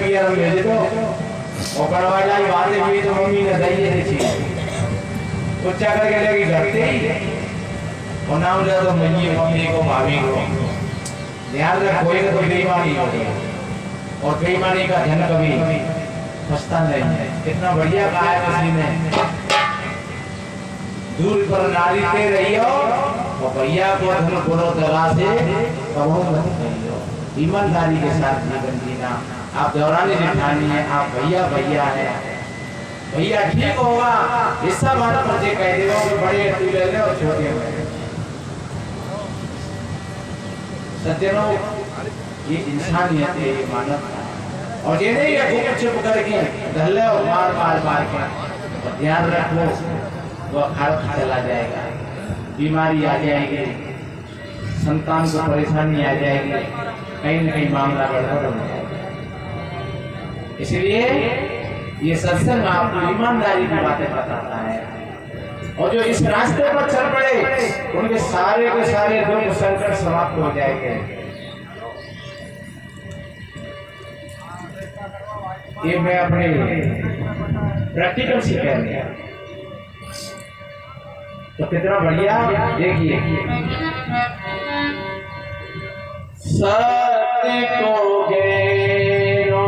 पियर हम भेज दो और कड़वाजा की बातें भी तो मम्मी ने दही है थी कुछ करके लेगी घरते ही और नाम ले तो मम्मी को भाभी को ध्यान रख कोई तो बेईमानी होगी और बेईमानी का धन कभी फंसता नहीं है। कितना बढ़िया कहा है किसी ने, दूर पर नारी ते रहियो और भैया को धन करो दरा से कहो मत कहियो। ईमानदारी के साथ जीवन जीना। आप दौरानी जेठानी है, आप भैया भैया है, भैया ठीक होगा हिस्सा बात मुझे कह दे कि बड़े तू ले ले और छोटे में सज्जनों ये इंसानियत है, ये मानवता है। और ये नहीं है गुप चुप करके धल्ले और मार मार मार के और ध्यान रखो वो खर्च चला जाएगा, बीमारी आ जाएगी, संतान को परेशानी आ जाएगी, कहीं न कहीं मामला गड़बड़ हो जाएगा। इसलिए ये सत्संग आपको ईमानदारी की बातें बताता है और जो इस रास्ते पर चल पड़े उनके सारे के सारे दुख संकट समाप्त हो जाएंगे। ये मैं अपने प्रैक्टिकल से कह रहा हूं तो कितना बढ़िया। देखिए सत्य को घेरो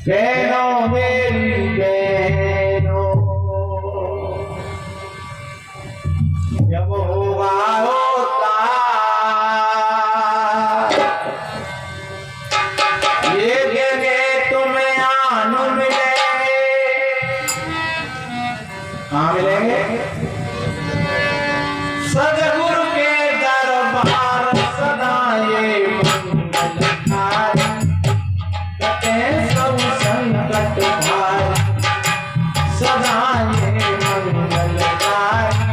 बहनों मेरी बहनों जब होगा होता ये जगह तुम्हें आन मिलेंगे। कहाँ मिलेंगे? सदगुरु के दरबार सदा ये मंगलकारी सब संकट भार सदा ये मंगलकारी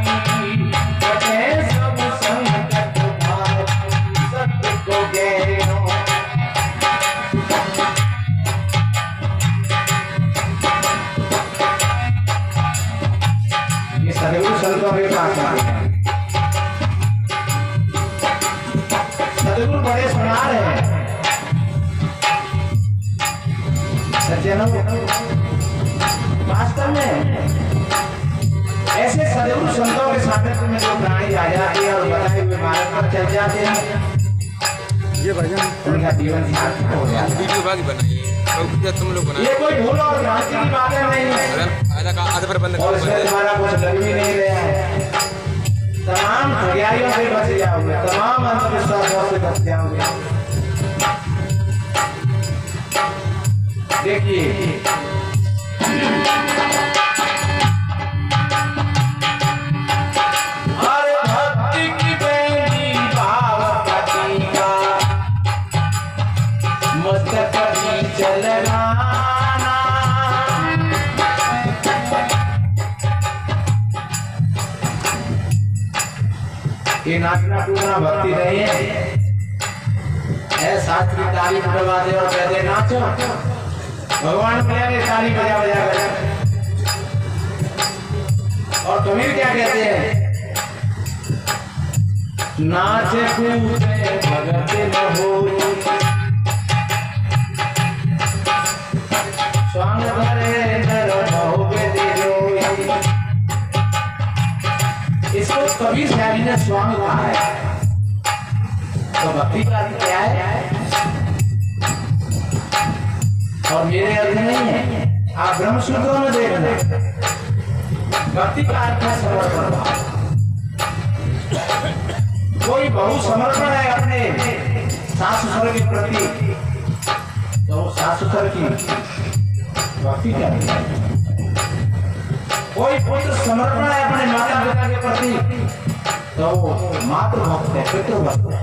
सब संकट भार सत्य को घेरो। ये सदगुरु संतों के पास सदगुरु बड़े सुना रहे हैं। सज्जनों वास्तव में ऐसे सदगुरु संतों के सामने तुम्हें जो प्राणी आ जाते हैं और बताए हुए मार्ग पर चल जाते हैं ये भजन उनका जीवन सार्थक हो जाता है। वीडियो भाग बनाइए तुम लोग बनाइए। ये कोई भूल और भ्रांति की बातें नहीं है और इसमें तुम्हारा कुछ लग भी नहीं रहा है। तमाम ठगियारियों से बच जाओगे, तमाम अंधविश्वासों से बच जाओगे। देखिए हर भक्ति की बेली भाव का मस्तक ही चलना ये नाचना टूटना भक्ति नहीं है। शास्त्री ताली बजा दे और कहते नाचो, भगवान बोले ताली बजा बजा कर। और कबीर क्या कहते हैं? नाचे कूदे भगत न हो स्वांग भरे नर बहु दिलोई। इसको कबीर साहब ने स्वांग कहा है। तो भक्ति का अर्थ क्या है और मेरे अर्थ नहीं है। आप ब्रह्म सूत्रों में देख रहे भक्ति का अर्थ है समर्पण भाव। कोई बहु समर्पण है अपने सास ससुर के प्रति तो सास ससुर की भक्ति करनी है। कोई पुत्र समर्पण है अपने माता पिता के प्रति तो मातृ भक्त है, पितृ भक्त है।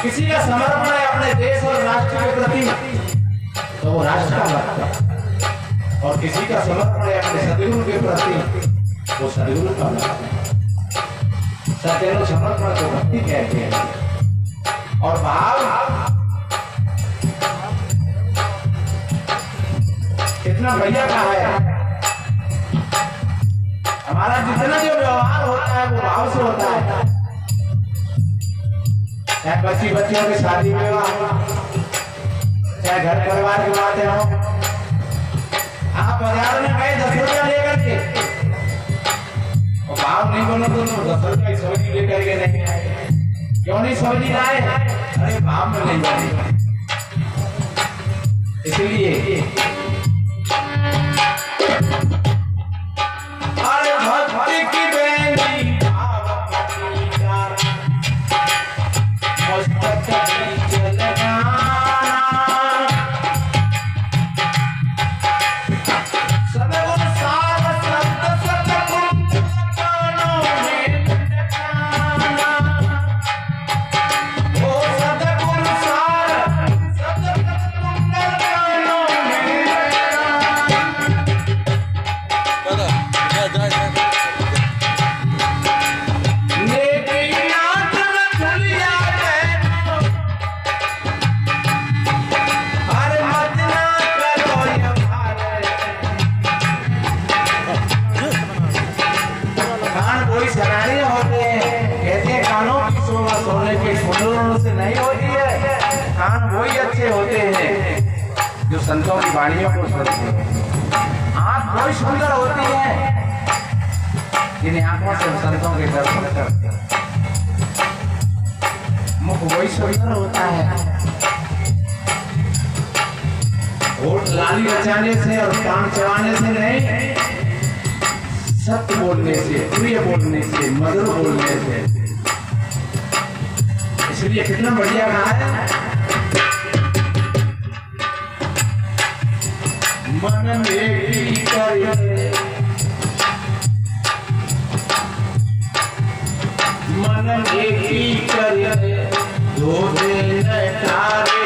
किसी का समर्पण है अपने देश और राष्ट्र के प्रति तो वो राष्ट्र का भक्त है। और किसी का समर्पण है अपने सदगुरु के प्रति वो सदगुरु का भक्त है। सदैव समर्पण को भक्ति कहते हैं। और भाव कितना बढ़िया कहा है। हमारा जितना जो व्यवहार होता है वो भाव से होता है। चाहे बच्चियों की शादी विवाह हो, चाहे घर परिवार की बातें हो, आप बाजार में गए 10 रुपया लेकर के और भाव नहीं बोलो तो 10 रुपया की सब्जी लेकर के नहीं आए। क्यों नहीं सब्जी लाए? अरे भाव में नहीं जाए। इसलिए अरे भक्ति की बेली जो संतों की वाणियों को सुनते हैं। आँख बहुत सुंदर होती है जिन्हें आंखों से संतों के दर्शन करते हैं। मुख वही सुंदर होता है होठ लाली रचाने से और कान चबाने से नहीं, सत्य बोलने से, प्रिय बोलने से, मधुर बोलने से। इसलिए कितना बढ़िया कहा है, मन में करे मन में करे दो दिन तारे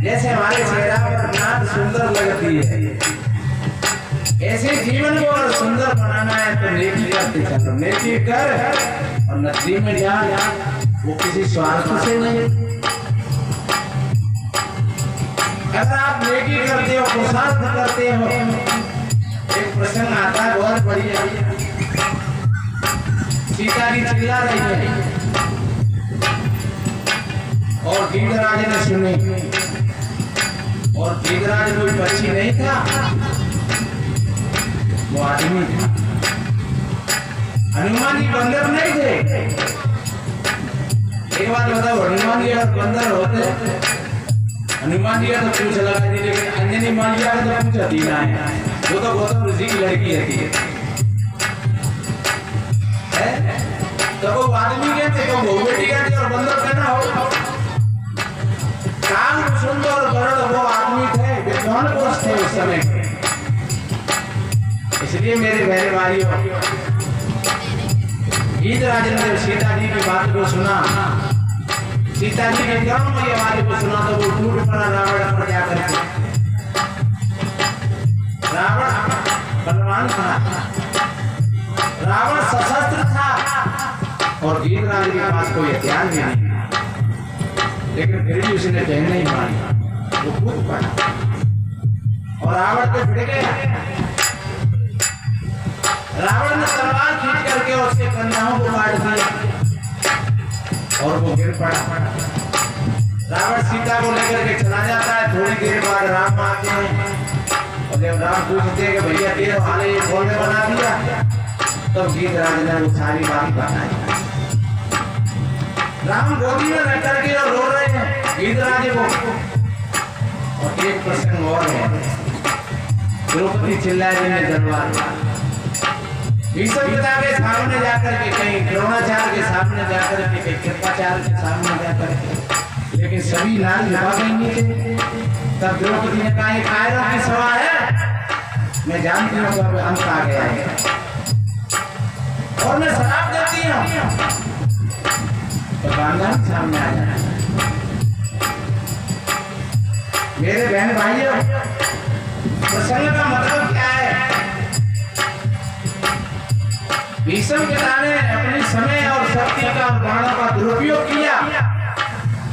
जैसे हमारे चेहरा पर नाद सुंदर लगती है, ऐसे जीवन को अगर सुंदर बनाना है तो नेकी करते चलो। नेकी कर और नदी में जा, वो किसी स्वार्थ से नहीं। अगर आप नेकी करते हो, पुरुषार्थ करते हो, एक प्रसंग आता है बहुत बढ़िया। सीता जी चिल्ला रही है और गीधराज ने सुनी, और गीधराज कोई पक्षी नहीं था, वो आदमी था। हनुमान जी बंदर नहीं थे। एक बात बताओ, हनुमान जी अगर बंदर होते, हनुमान जी का तो पूछ लगा दी, लेकिन अंजनी माँ जी का तो पूछा दीना है। वो तो गौतम ऋषि की लड़की है, तो वो आदमी कहते, तो वो बेटी कहते और बंदर कहना हो। काम सुंदर गरुड़ वो आदमी थे, विद्वान पुरुष थे उस समय। इसलिए मेरे बहने भाइयों, गीधराज ने सीता जी की बात को सुना, सीता जी के कर्म की आवाज को सुना तो वो टूट पड़ा रावण पर जाकर के। रावण बलवान था, रावण सशस्त्र था और गीधराज के पास कोई हथियार भी नहीं, लेकिन फिर भी उसने जय नहीं मारी, वो कूद पड़ा और रावण पे भिड़ गया। रावण ने तलवार खींच करके उसके कंधाओं को काट दिया और वो गिर पड़ा। रावण सीता को लेकर के चला जाता है। थोड़ी देर बाद राम आते हैं और जब राम पूछते हैं कि भैया तेरे वाले ये कौन ने बना दिया, तब गीधराज ने वो सारी बात बताई। राम गोदी में रख करके और रो रहे हैं गीधराज को। और एक प्रसंग और है, द्रौपदी चिल्ला रही है दरबार में, भीष्म पिता के सामने जाकर के, कहीं द्रोणाचार्य के सामने जाकर के, कहीं कृपाचार्य के सामने जाकर के, लेकिन सभी लाल झुका देंगे थे। तब द्रौपदी ने कहा, ये कायरों की सभा है, मैं जानती हूँ कब अंत आ गया है और मैं शराब देती हूँ, तो खानदान सामने आ जाए। मेरे बहन भाइयों, प्रसंग का मतलब क्या है? भीष्म पिता ने अपने समय और शक्ति का बाणों का दुरुपयोग किया,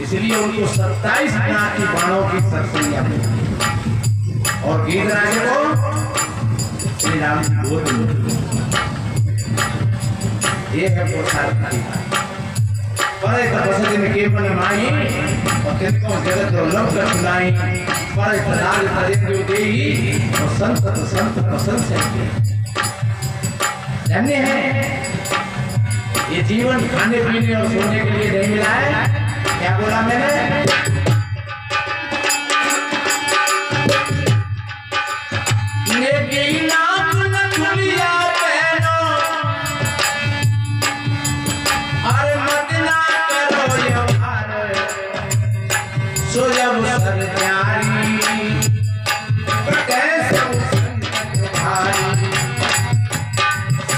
इसलिए उनको 27 ज्ञान की बाणों की शक्तियां मिली और गीतराज को श्री राम की गोद में ये है पोषाक पर तपस्या में केवल माई और तिनको जगत दुर्लभ कर सुनाई पर राज तरेंद्र देही और संत प्रशंसा धन्य है ये जीवन खाने पीने और सोने के लिए नहीं मिला है। क्या बोला मैंने?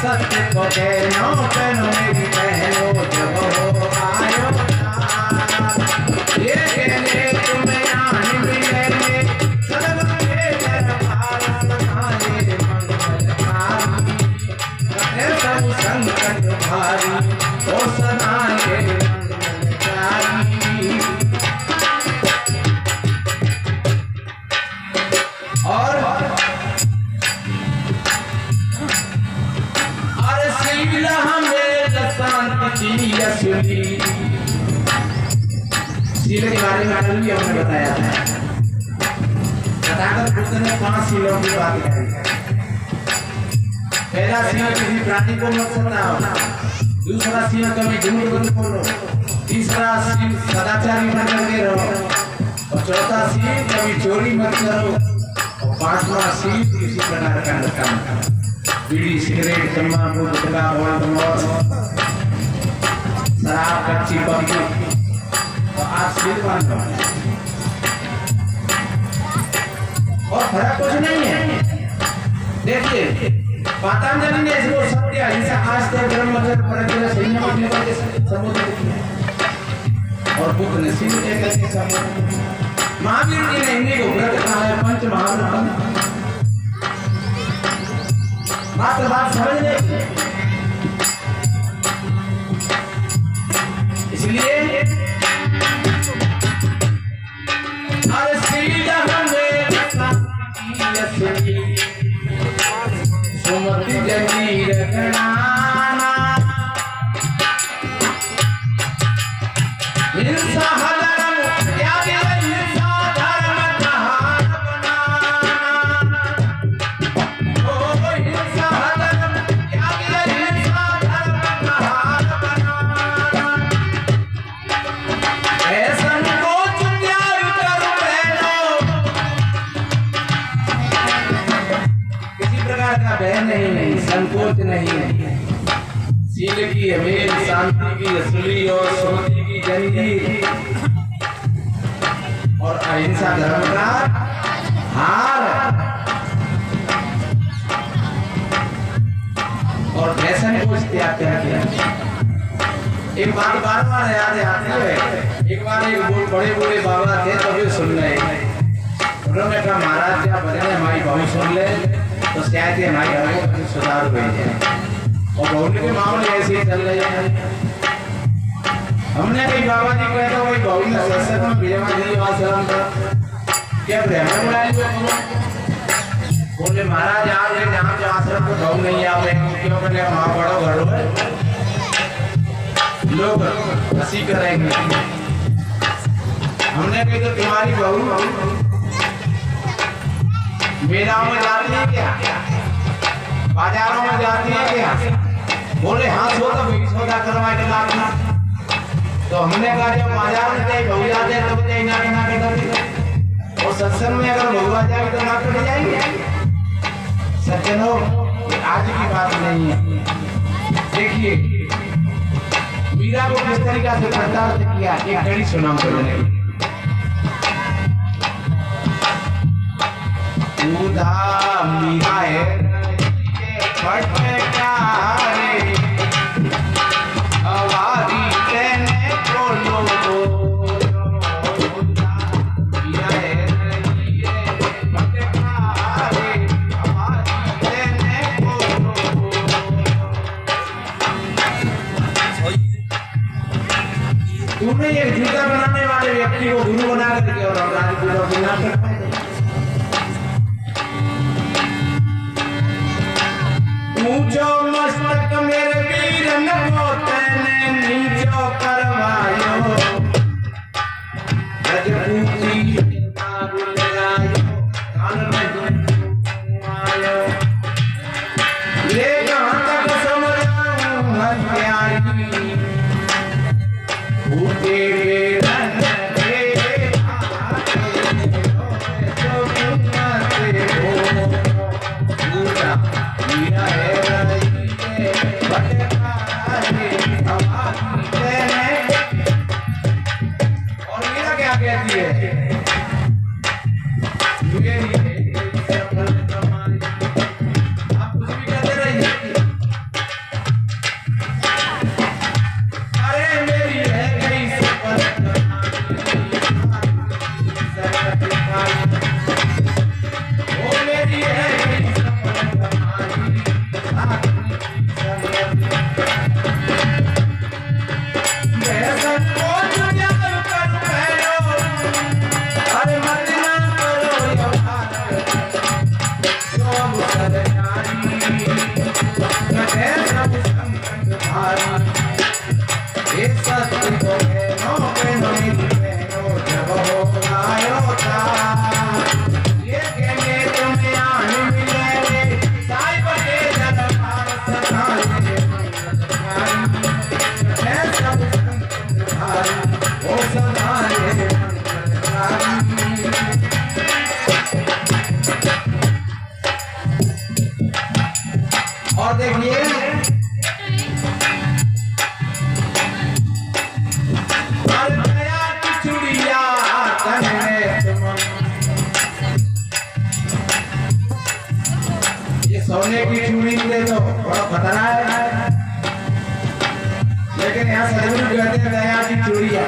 सत्य को कहनो कहनो मेरी बहनो जब हो आयो ये कहने तुम्हें आने मिलेंगे सब के दरबार तुम्हारे मंगलकारी कहे सब संकट भारी ओ सदा के मंगलकारी। और शील के बारे में भी हमने बताया था। बताकर बुद्ध ने 5 शीलों की बात कही। पहला शील किसी प्राणी को मत सताओ, दूसरा शील कभी झूठ मत बोलो, तीसरा शील सदाचारी बनकर के रहो और चौथा शील कभी चोरी मत करो और 5वां शील किसी प्रकार का नुकसान मत करो। बीड़ी सिगरेट तंबाकू गुटखा और शराब कच्ची पक्की और आज शीलवान और फर्क कुछ नहीं है। देखिए पतंजलि ने इसको सत्य अहिंसा आस्ते ब्रह्मचर्य परित्याग संयम के संबोधित किया और बुद्ध ने शील के करके संबोधित। महावीर जी ने हिंदी को व्रत कहा है, पंच महाव्रत। बात समझने इसलिए हर सीधा हमें सुमति जमीर गणाना हिंसा हरम त्याग हिंसा धर्म कहार बनाना ओ हिंसा हरम त्याग हिंसा धर्म कहार बनाना ऐसा कोच त्याग कर बहनो किसी प्रकार का भय नहीं, संकोच नहीं। शील की अमेर शांति की असली और सुमति की जंजीर और अहिंसा धर्म का हार और फैशन को त्याग कर दिया। एक बात बार बार याद आती है। एक बार एक बड़े बड़े बाबा थे तभी सुन रहे, उन्होंने कहा महाराज क्या भजन हमारी बहू सुन ले तो शायद हमारी बहू में सुधार हो जाए और बहू के मामले ऐसे ही चल रहे हैं। हमने कई बाबा जी कहते हो भाई बहू ने सत्संग में विजय जी वासराम का क्या ब्राह्मण बुलाए बोले महाराज आप जहाँ पे आश्रम को बहू नहीं आ रहे क्यों मैंने वहाँ बड़ो घर है लोग हंसी करेंगे। हमने कही तो तुम्हारी बहू मेलाओं में जाती है क्या, बाजारों में जाती है क्या? बोले हाँ सौदा सौदा करवा के लाना। तो हमने कहा जब बाजार में जाए बहू जाते हैं तो जाए ना करते और सत्संग में अगर बहू आ जाए तो ना कर जाएंगे। सज्जनों आज की बात नहीं है। देखिए मीरा को किस तरीका से प्रचार किया, एक कड़ी सुनाऊं करने उदा मीरा है फटकारे आवाज़ी कहने को लो उदा मीरा है फटकारे तुमने एक जूता बनाने वाले व्यक्ति को गुरु बना करके और राजगुरु बना कर ऊंचो मस्तक मेरे वीरन को तैने नीचो करवायो रजपूती नागु लगायो कान में आयो ले कहां तक समझाऊं हत्यारी भूते वीरन के तो गुनाते हो पूरा मीरा है और मीरा क्या कहती है आप कुछ भी कहते रहिए अरे मेरी है गई सफल ओ मेरी है गई और देखिए चूड़िया ये सोने की चूड़ी से तो बड़ा खतरा है, लेकिन यहाँ सदगुरु कहते हैं दया की चूड़िया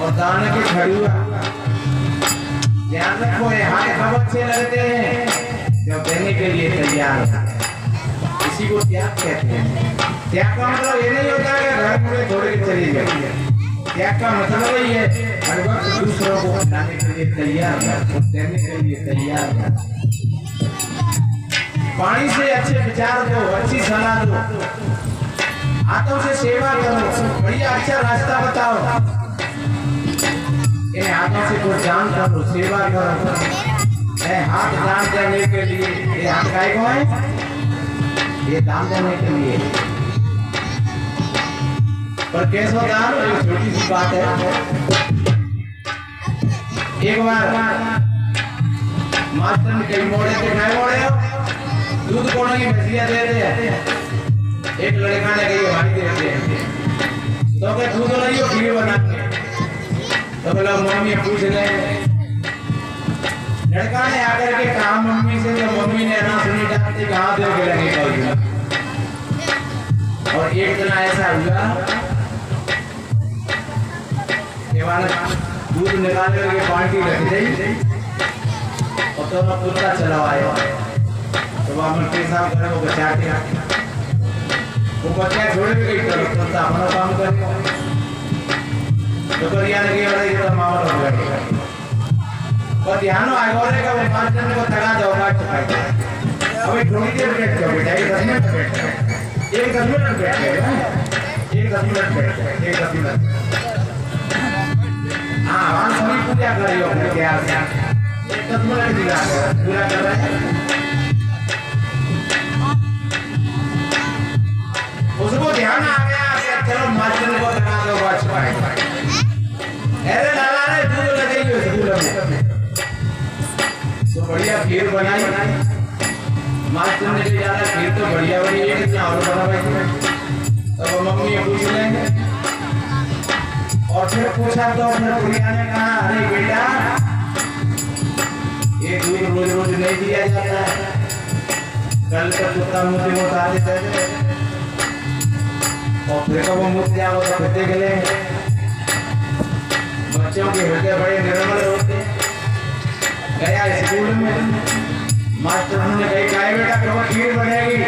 और दान के खड़ुआ ध्यान रखो, यहाँ हम अच्छे लगते हैं जब देने के लिए तैयार होता है। इसी को त्याग कहते हैं। त्याग का मतलब ये नहीं होता कि घर पूरे छोड़ के चली जाए। त्याग का मतलब यही है हर वक्त दूसरों को अपनाने के लिए तैयार है, देने के लिए तैयार है। पानी से अच्छे विचार दो, अच्छी सलाह दो, हाथों से सेवा करो, बढ़िया अच्छा रास्ता बताओ। इन हाथों से कुछ दान करो, सेवा करो। हाथ दान देने के लिए ये हाथ काय को है? ये दान देने के लिए। पर कैसा दान? एक छोटी सी बात है। एक बार मास्टर ने कई मोड़े थे, काय मोड़े हो? दूध कोने की भैंसिया दे रहे हैं। एक लड़का ने कही हमारी दे रहे हैं, तो क्या दूध लाइयो खीर बना के। तो बोला मम्मी पूछ ले। लड़का ने आकर के कहा मम्मी से, तो मम्मी ने ना सुनी डांटती कहाँ दे के लगेगा। और एक दिन ऐसा हुआ ये वाला दूध निकाल करके बाल्टी रख दी और तो मैं कुत्ता चलावाया। तो वहाँ मैं पेशाब करे वो बचा के वो बच्चा छोड़ के गई तरफ कुत्ता अपना काम करे। तो करिया लगी और ये तो मामला हो गया। और ध्यान आगोरे का वो मास्टर को तगा दो काट चुका। अभी थोड़ी देर बैठ जाओ बेटा, 10 मिनट बैठ जाओ, 10 मिनट बैठ जाओ, 10 मिनट बैठ जाओ, 10 मिनट। हाँ वहाँ सभी पूजा करियो अपने प्यार से, 10 मिनट दिला पूरा कर रहे हैं। उसको ध्यान आ गया कि चलो मास्टर को तगा दो बच पाए। अरे लाला रे दूध लगाइयो स्कूल में। तो बढ़िया खीर बनाई। मास्टर ने कहा खीर तो बढ़िया बनी है, कितना और बना भाई। तब मम्मी पूछ लेंगे। और फिर पूछा तो फिर बुढ़िया ने कहा, अरे बेटा ये दूध रोज रोज नहीं दिया जाता है, कल तक कुत्ता मुझे मोटा देते थे और फिर कब मुझे जाओ तो फिर देख लेंगे। बच्चों के हृदय बड़े निर्मल होते। गया स्कूल में, मास्टर ने कही, गाय बेटा कब खीर बनेगी,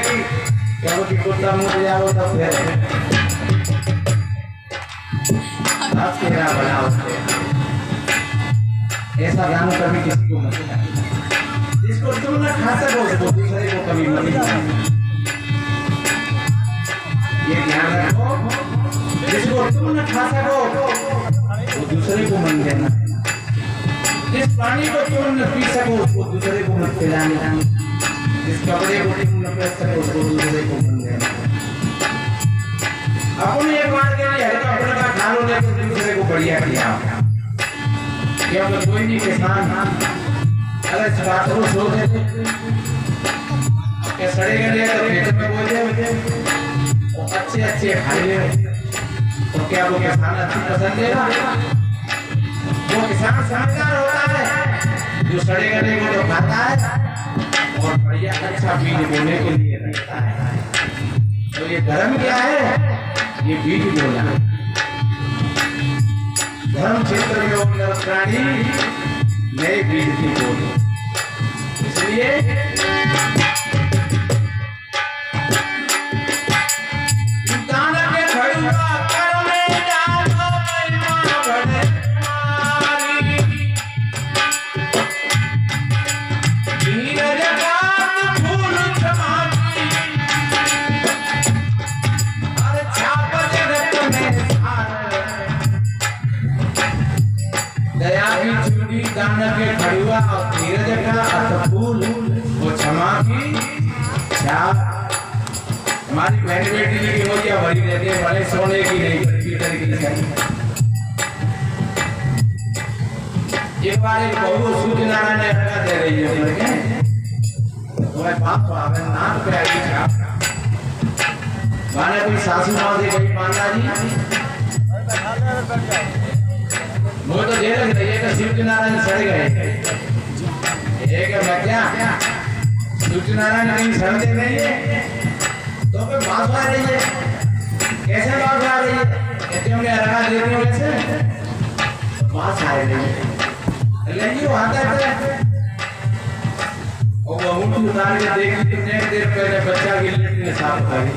कब की कुत्ता मुझे जाओ तो फिर आप तेरा बना उसके। ऐसा ज्ञान कभी किसी को मत देना। इसको तुम न खा सको उसको दूसरे को कभी मत देना। ये ध्यान रखो, जिसको तुम न खा सको वो दूसरे को मत देना। जिस पानी को तुम न पी सको उसको दूसरे को मत पिलाना। जिस कपड़े को तुम न पहन सको उसको दूसरे को मत देना। अपने एक बार के लिए हल्का फुल्का खा लो, लेकिन दूसरे को बढ़िया किया। क्योंकि कोई भी किसान अगर इस बात को सोच ले कि सड़े गए तो खेत में बोझ दे और अच्छे अच्छे खा ले, तो क्या वो किसान अच्छी पसंद देगा? वो किसान समझदार होता है जो सड़े गए को तो खाता है और बढ़िया अच्छा बीज बोने के लिए रखता है। तो ये धर्म क्या है? ये बीज बोला। धर्म क्षेत्र में प्राणी नए बीज की बोल। इसलिए दान के खड़ुआ कर में डालो महिमा बढ़े मारी। धीरज काट फूल चमाकी, हर छाप जगत में सार। दया की चूड़ी, दान के खड़ुआ और धीरज का अतफूल वो क्षमा की छाप। हमारी बहन बेटी की मोतिया भरी रहती है, बड़े सोने की नहीं पीतल की चाहिए। एक बार एक बहू सूर्य नारायण ने अर्घा दे रही है, तुम्हारे बाप को आवे नाक पे आई छाप। माने कोई सासू माँ से कोई माता जी वो तो दे रही है कि सूर्य नारायण सड़ गए। एक मैं क्या सूर्य नारायण नहीं सड़ते नहीं है तो फिर बात आ रही है। कैसे बात आ रही है? कहते होंगे अर्घा दे रही हो कैसे बात आ रही है। लेकिन वो आता है और वो उतार के देख ली, कितने देर पहले बच्चा की लेटने साफ करी,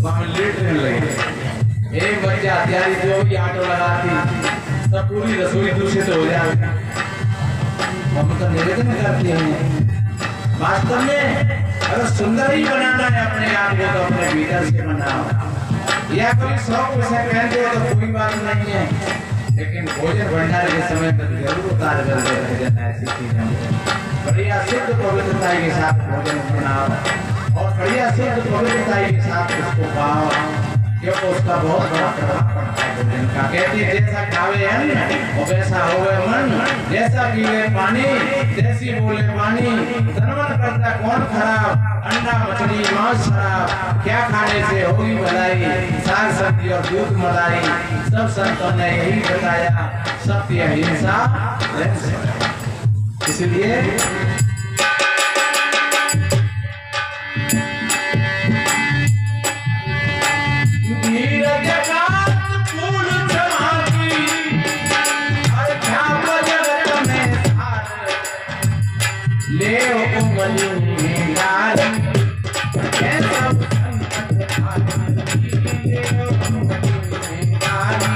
वहां लेटने लगे। एक बच्चा तैयारी जो भी आटो लगाती सब पूरी रसोई दूषित हो जाती। हम तो निवेदन करते हैं, वास्तव में अगर सुंदर ही बनाना है अपने आप को तो अपने भीतर से बनाओ। या कोई 100% पहनते हो तो कोई बात नहीं है, लेकिन भोजन भंडार के समय तक जरूर उतार कर देना। ऐसी चीजें बढ़िया शुद्ध पवित्रता के साथ भोजन बनाओ और बढ़िया शुद्ध पवित्रता के साथ उसको पाओ, क्योंकि उसका बहुत बड़ा प्रभाव पड़ता है भोजन का। कहते हैं जैसा खावे अन्न और वैसा होवे मन, जैसा पीवे पानी जैसी बोले वाणी। तनमन करता कौन खराब, अंडा मछली मांस शराब, क्या खाने से होगी भलाई, साग सब्जी और दूध मलाई। सब संतों ने यही बताया, सत्य अहिंसा प्रेम से। इसलिए धीरज काट फूल चमाकी, हर छाप जगत में सार। ले उंगली डाली ऐसा संकट हारी। ले उंगली डाली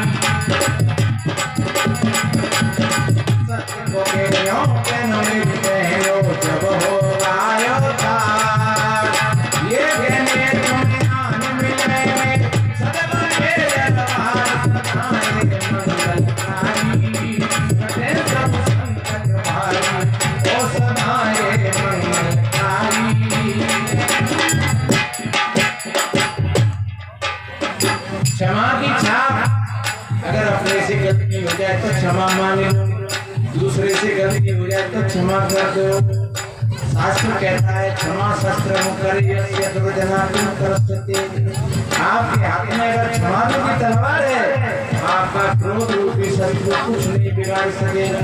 सत्य को कहनो के न मिलते हो जब होगा अवतार। ये कहने तुम्हें आन मिले सदगुण के दरबार सदाए मंगलकारी। कटे सब संकट भारी ओ सदाए मंगलकारी। क्षमा की छाप, अगर अपने से गलती हो जाए तो क्षमा मांगे, दूसरे से गलती हो जाए तो क्षमा कर दो। शास्त्र कहता है क्षमा शस्त्र मुकर्यस्य दुर्जनातिं करस्ते। आपके हाथ में अगर क्षमा की तलवार है, आपका क्रोध रूपी शत्रु कुछ नहीं बिगाड़ सकेगा।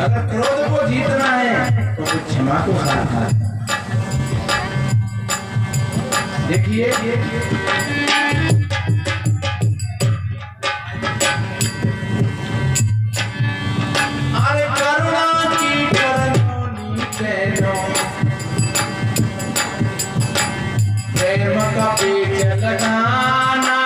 अगर क्रोध को जीतना है तो फिर क्षमा को साथ है। देखिए अरे करुणा की करनोनी प्रेम का पेच लगाना,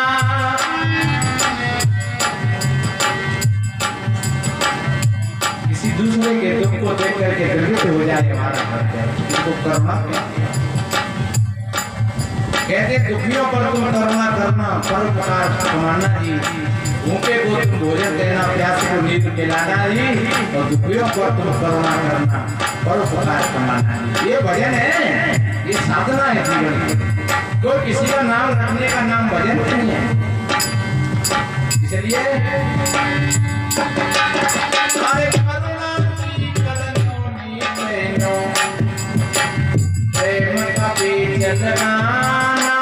किसी दूसरे के दुख को देख करके द्रवित हो जाए हमारा कर्तव्य, इसको करुणा कहते। दुखियों पर तुम करुणा करना, परोपकार कमाना जी। भूखे को तुम भोजन देना, प्यासे को नींद पिलाना जी, और दुखियों पर तुम करुणा करना, परोपकार कमाना जी। ये भजन है, ये साधना है जीवन की। कोई किसी का नाम रखने का नाम भजन नहीं है। इसलिए अरे करुणा की करनोनी प्रेम का पेच लगाना,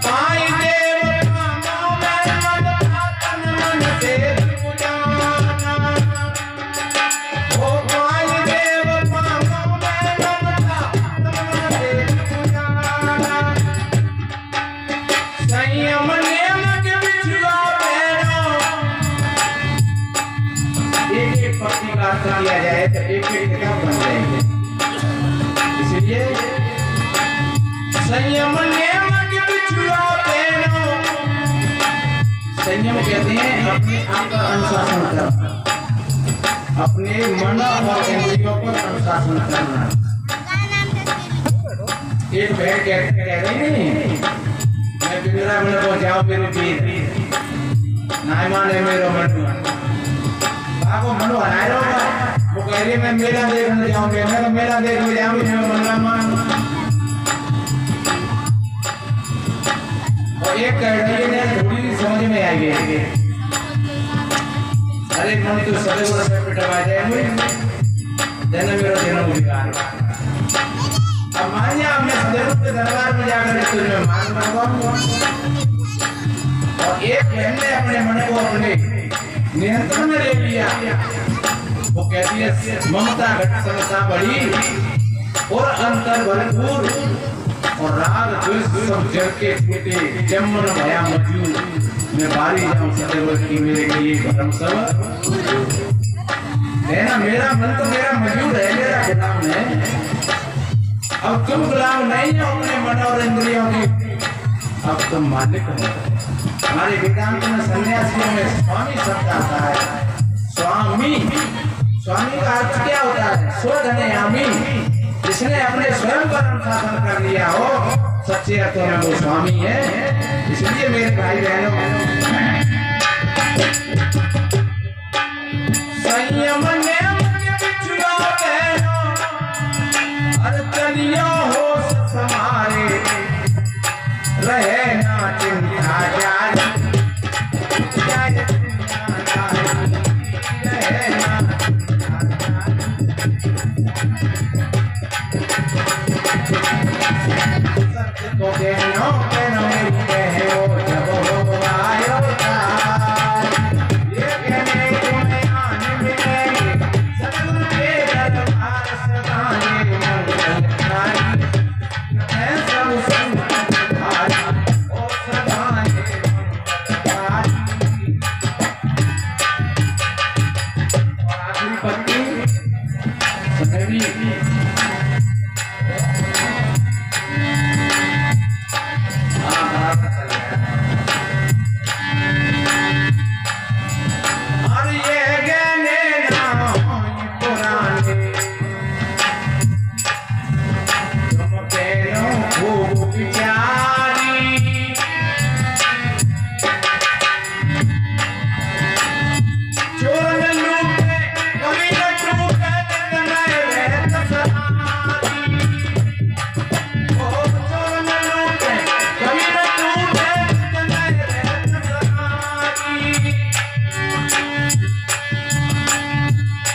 पाई देव कामों में मन तन मन से बुझाना। ओ पाई देव कामों में मन तन से बुझाना, संयम नियम के बिछुआ पैरों। एक पक्ति का अर्थ किया जाए तो एक किताब बन जाएंगे। इसलिए संयम नियम के बिछुआ पैरों। संयम कहते हैं अपने आप का अनुशासन करना, अपने मन और इंद्रियों पर अनुशासन करना। एक भेड़ कह रही नहीं, मैं पिंजरा में को जाओ मेरे पीर नाय माने मेरो मनु बाको मनु हराए रहो। वो कह रही मैं मेला देखने जाऊंगा, मैं तो मेला देखने जाऊंगी मनरा मान। और एक कह रही है थोड़ी समझ में आई गई, अरे मन तो सदैव से पिटवा जाएंगे जन्म मेरा जन्म बिगाड़। अब मान जा हमने सदैव के दरबार में जाकर तुझे मान मांगा, और एक बहन ने अपने मन को अपने नियंत्रण में ले लिया। वो कहती है ममता घट समता बड़ी और अंतर भरपूर, और राग द्वेष सब जल के छूटे, जमन भया मजूर। मैं बारी जाऊं सदैव की मेरे लिए भरम सब है ना। मेरा मन तो मेरा मजूर है, मेरा गुलाम है। अब तुम गुलाम नहीं हो अपने मन और इंद्रियों की, अब तुम मालिक हो। हमारे वेदांत में सन्यासियों में स्वामी शब्द आता है। स्वामी, स्वामी का अर्थ क्या होता है? स्वधनयामी, जिसने अपने स्वयं पर अनुशासन कर लिया हो, सच्चे अर्थों में वो स्वामी है। इसलिए मेरे भाई बहनों, संयम नियम के बिछुआ पैरों, चलियो हो समारे, रहे ना चिंता जारी, रहे ना सत्य को कहनो कहनो कहो जब हो आयो तार। ये कहने को मैं आने मिलेंगे सतगुरु के दरबार सदाने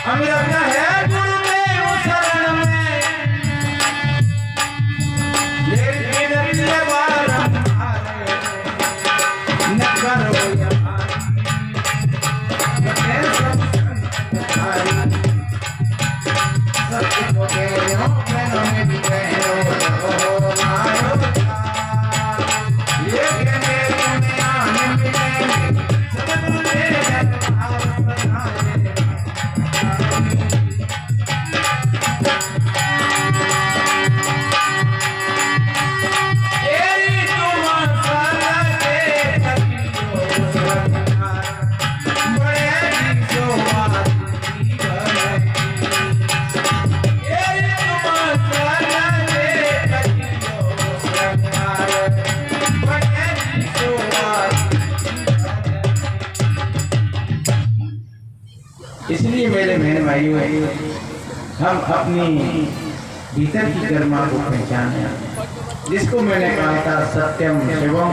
हमें रखना है इसलिए मेरे बहन भाइयों, हम अपनी भीतर की गरिमा को पहचाने, जिसको मैंने कहा था सत्यम शिवम